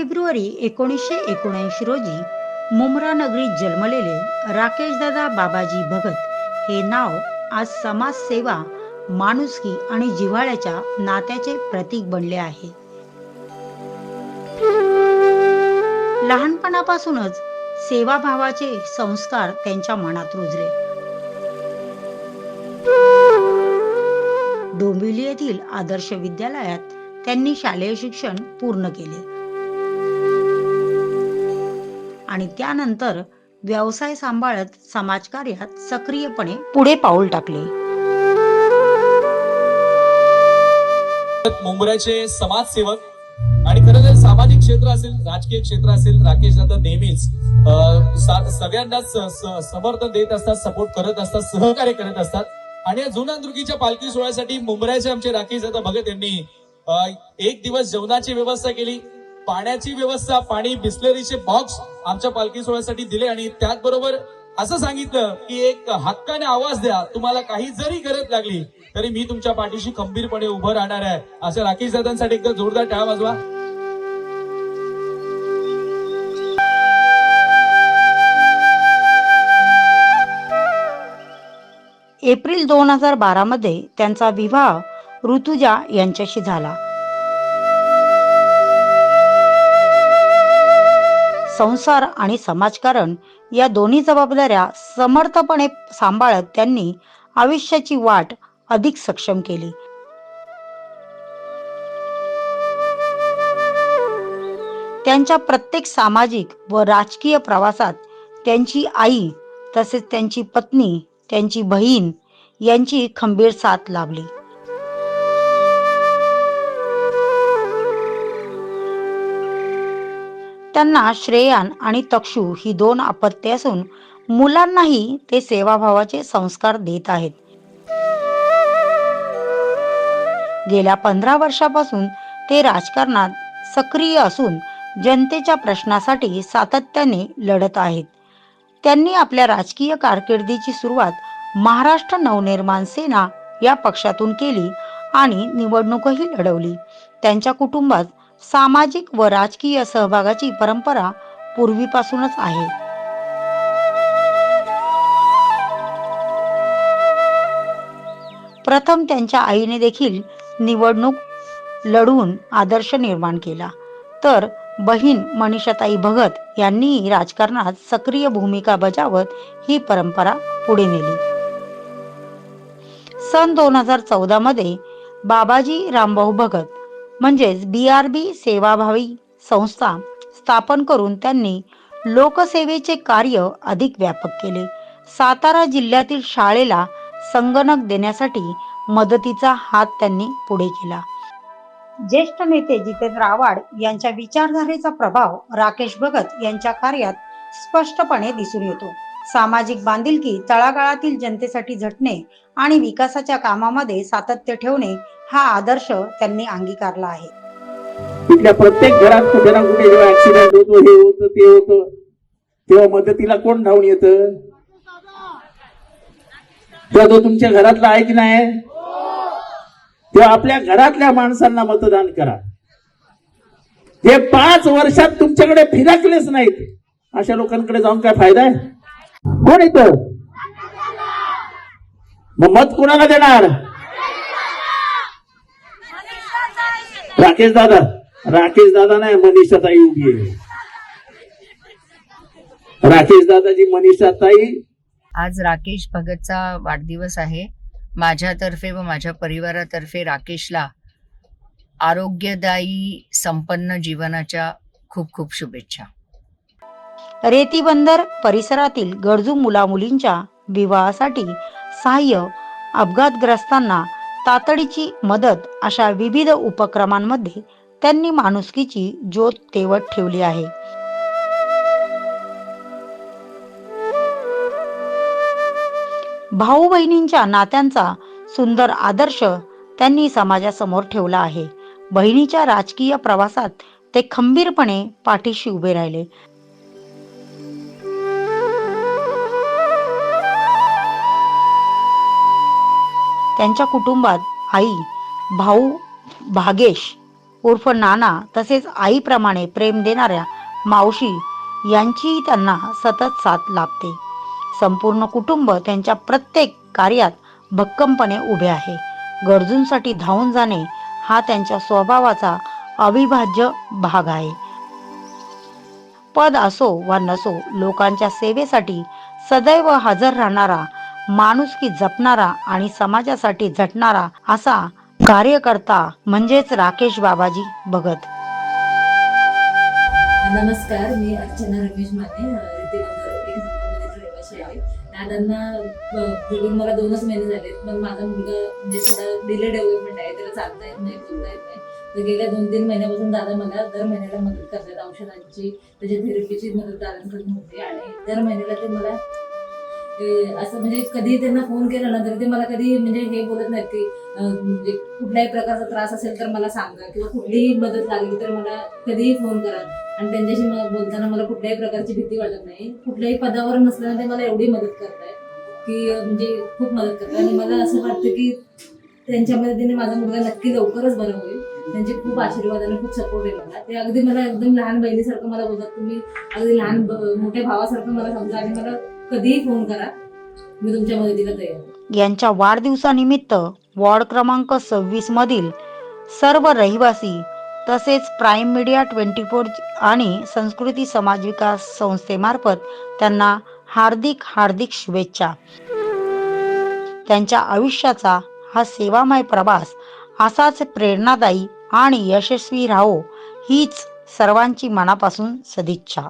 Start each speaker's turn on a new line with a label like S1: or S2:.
S1: February 1979 रोजी मुंब्रा नगरीत जन्मलेले राकेशदादा बाबाजी भगत हे नाव आज समाजसेवा, माणुसकी आणि जिव्हाळ्याच्या नात्याचे प्रतीक बनले आहे. लहानपणापासूनच सेवाभावाचे संस्कार त्यांच्या मनात रुजले. डोंबिवली येथील आदर्श विद्यालयात त्यांनी शालेय शिक्षण पूर्ण केले आणि त्यानंतर व्यवसाय सांभाळत समाजकार्यात सक्रियपणे पुढे पाऊल टाकले.
S2: मुंब्र्याचे समाजसेवक आणि खरं तर सामाजिक क्षेत्र असेल, राजकीय क्षेत्र असेल, राकेश दादा नेहमीच सगळ्यांनाच समर्थन देत असतात, सपोर्ट करत असतात, सहकार्य करत असतात. आणि या जुनांदुर्गीच्या पालखी सोहळ्यासाठी मुंब्र्याचे आमचे राकेश दादा भगत यांनी एक दिवस जेवणाची व्यवस्था केली, पाण्याची व्यवस्था, पाणी बिस्लरीचे बॉक्स आमच्या पालखी सोहळ्यासाठी दिले आणि त्याचबरोबर असं सांगितलं की एक हक्काने आवाज द्या, तुम्हाला काही जरी गरज लागली तरी मी तुमच्या पाठीशी खंबीरपणे उभं राहणार आहे. अशा राकेश दादांसाठी एकदा जोरदार टाळ्या वाजवा.
S1: एप्रिल 2012 मध्ये त्यांचा विवाह ऋतुजा यांच्याशी झाला. संसार आणि समाजकारण या दोन्ही जबाबदाऱ्या समर्थपणे सांभाळत त्यांनी आयुष्याची वाट अधिक सक्षम केली. त्यांच्या प्रत्येक सामाजिक व राजकीय प्रवासात त्यांची आई तसेच त्यांची पत्नी, त्यांची बहीण यांची खंबीर साथ लाभली. त्यांना श्रेयान आणि तक्षू ही 2 अपत्ये असून मुलांनाही ते सेवाभावाचे संस्कार देत आहेत. गेल्या 15 वर्षापासून ते राजकारणात सक्रिय असून जनतेच्या प्रश्नासाठी सातत्याने लढत आहेत. त्यांनी आपल्या राजकीय कारकिर्दीची सुरुवात महाराष्ट्र नवनिर्माण सेना या पक्षातून केली आणि निवडणूकही लढवली. त्यांच्या कुटुंबात सामाजिक व राजकीय सहभागाची परंपरा पूर्वीपासूनच आहे. प्रथम त्यांच्या आईने देखील निवडणूक लढवून आदर्श निर्माण केला, तर बहीण मनीषाताई भगत यांनीही राजकारणात सक्रिय भूमिका बजावत ही परंपरा पुढे नेली. सन 2014 मध्ये बाबाजी रामभाऊ भगत म्हणजेच BRB सेवाभावी संस्था स्थापन करून त्यांनी लोकसेवेचे कार्य अधिक व्यापक केले. सातारा जिल्ह्यातील शाळेला संगणक देण्यासाठी मदतीचा हात त्यांनी पुढे केला. ज्येष्ठ नेते जितेंद्र आव्हाड यांच्या विचारधारेचा प्रभाव राकेश भगत यांच्या कार्यात स्पष्टपणे दिसून येतो. सामाजिक बांधिलकी, तळागाळातील जनतेसाठी झटणे आणि विकासाच्या कामामध्ये सातत्य ठेवणे हा आदर्श त्यांनी अंगीकारला आहे.
S3: तिथल्या प्रत्येक घरात कुठे ना कुठे जेव्हा ऍक्सिडेंट होतो, हे होतं ते होतं, तेव्हा मदतीला कोण धावून येतं? तेव्हा तो तुमच्या घरातला आहे की नाही? तेव्हा आपल्या घरातल्या माणसांना मतदान करा. जे 5 वर्षात तुमच्याकडे फिरकलेच नाहीत अशा लोकांकडे जाऊन काय फायदा आहे? कोण येतं? मग मत कोणाला देणार? राकेश दादा. राकेश दादा नाही, मनीषाताई उभी आहे. राकेश दादाजी, मनीषाताई.
S4: आज राकेश भगतचा वाढदिवस आहे. माझ्यातर्फे व माझ्या परिवारातर्फे राकेशला आरोग्यदायी संपन्न जीवनाच्या खूप खूप शुभेच्छा.
S1: रेती बंदर परिसरातील गरजू मुलामुलींच्या विवाहासाठी सहाय्य, अपघातग्रस्तांना तातडीची मदत अशा विविध उपक्रमांमध्ये त्यांनी माणुसकीची ज्योत तेवत ठेवली आहे. भाऊ बहिणींच्या नात्यांचा सुंदर आदर्श त्यांनी समाजासमोर ठेवला आहे. बहिणीच्या राजकीय प्रवासात ते खंबीरपणे पाठीशी उभे राहिले. त्यांच्या कुटुंबात आई, भाऊ भागेश उर्फ नाना तसेच आईप्रमाणे प्रेम देणाऱ्या मावशी यांचीही त्यांना सतत साथ लाभते. संपूर्ण कुटुंब त्यांच्या प्रत्येक कार्यात भक्कमपणे उभे आहे. गरजूंसाठी धावून जाणे हा त्यांच्या स्वभावाचा अविभाज्य भाग आहे. पद असो वा नसो, लोकांच्या सेवेसाठी सदैव हजर राहणारा, माणुसकी जपणारा आणि समाजासाठी झटणारा असा कार्यकर्ता म्हणजेच राकेश बाबाजी भगत.
S5: नमस्कार, मी अर्चना रमेश माने, रीतीनगर एक नंबरमध्ये रहिवासी आहे. दादांना बोलून मला 2च महिने झाले, पण माझा मुलगा म्हणजे थोडा डिले डेव्हलपमेंट आहे, त्याला चालता येत नाही, बोलता येत नाही. तर गेल्या 2-3 महिन्यापासून दादा मला दर महिन्याला मदत करतात. औषधांची, त्याच्या थेरपीची मदत दादांकडून होते आणि दर महिन्याला ते मला असं म्हणजे कधी त्यांना फोन केला ना तर ते मला कधी म्हणजे हे बोलत नाहीत की म्हणजे कुठल्याही प्रकारचा त्रास असेल तर मला सांगा किंवा कुठलीही मदत लागली तर मला कधीही फोन करा. आणि त्यांच्याशी बोलताना मला कुठल्याही प्रकारची भीती वाटत नाही. कुठल्याही पदावर नसल्यानं ते मला एवढी मदत करतायत की म्हणजे खूप मदत करतात. आणि मला असं वाटतं की त्यांच्या मदतीने माझा मुलगा नक्की लवकरच बरा होईल. त्यांचे खूप आशीर्वाद आणि खूप सपोर्ट आहे मला. ते अगदी मला एकदम लहान बहिणीसारखं मला बोलतात, तुम्ही अगदी लहान मोठ्या भावासारखं मला समजा आणि मला कधीही फोन करा, मी तुमच्या मदतीला तयार आहे.
S1: यांच्या वाढदिवसानिमित्त वॉर्ड क्रमांक 26 मधील सर्व रहिवासी तसेच प्राईम मीडिया 24 आणि संस्कृती समाज विकास संस्थेमार्फत त्यांना हार्दिक शुभेच्छा. त्यांच्या आयुष्याचा हा सेवामय प्रवास असाच प्रेरणादायी आणि यशस्वी राहो हीच सर्वांची मनापासून सदिच्छा.